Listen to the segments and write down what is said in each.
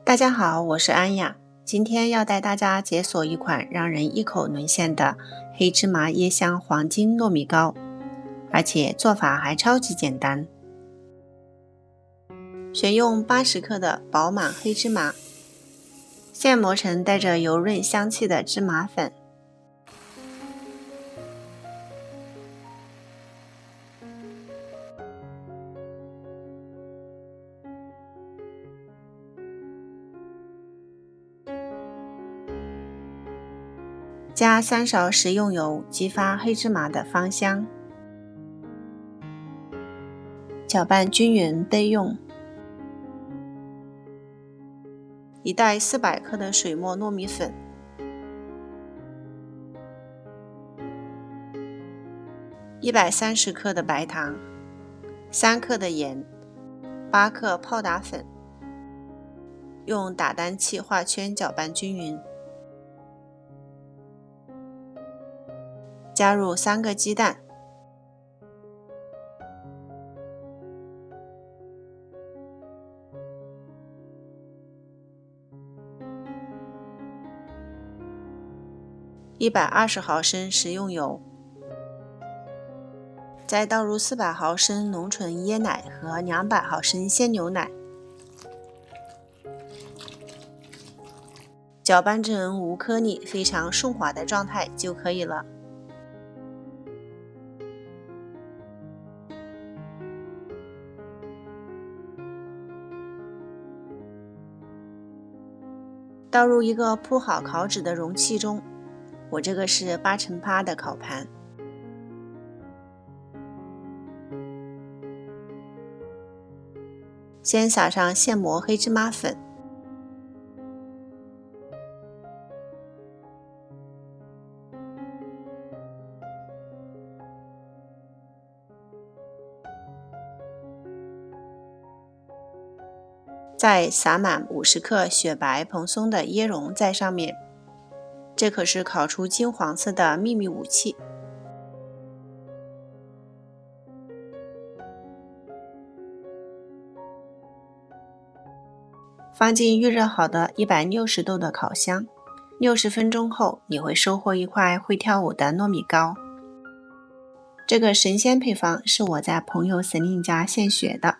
大家好，我是安雅，今天要带大家解锁一款让人一口沦陷的黑芝麻椰香黄金糯米糕，而且做法还超级简单。选用80克的饱满黑芝麻，现磨成带着油润香气的芝麻粉，加3勺食用油，激发黑芝麻的芳香，搅拌均匀备用。一袋400克的水磨糯米粉，130克的白糖，3克的盐，8克泡打粉，用打蛋器画圈搅拌均匀。加入3个鸡蛋，120毫升食用油，再倒入400毫升浓醇椰奶和200毫升鲜牛奶，搅拌成无颗粒、非常顺滑的状态就可以了。倒入一个铺好烤纸的容器中，我这个是8×8的烤盘。先撒上现磨黑芝麻粉，再撒满50克雪白蓬松的椰蓉在上面，这可是烤出金黄色的秘密武器。放进预热好的160度的烤箱，60分钟后你会收获一块会跳舞的糯米糕。这个神仙配方是我在朋友Celine家现学的。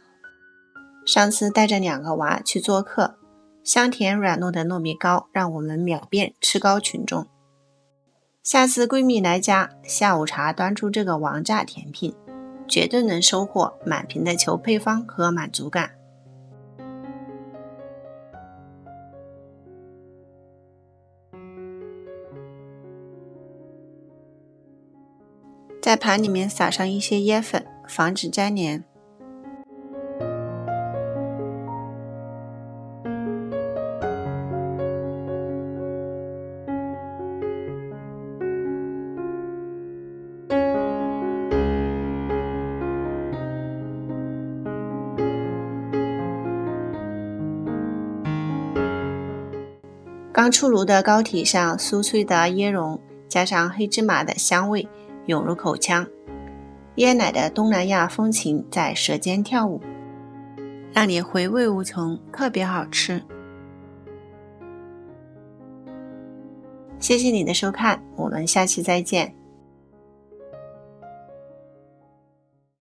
上次带着2个娃去做客，香甜软糯的糯米糕让我们秒变吃糕群众。下次闺蜜来家，下午茶端出这个王炸甜品，绝对能收获满屏的求配方和满足感。在盘里面撒上一些椰粉，防止粘连。刚出炉的糕体上，酥脆的椰蓉加上黑芝麻的香味涌入口腔，椰奶的东南亚风情在舌尖跳舞，让你回味无穷，特别好吃。谢谢你的收看，我们下期再见。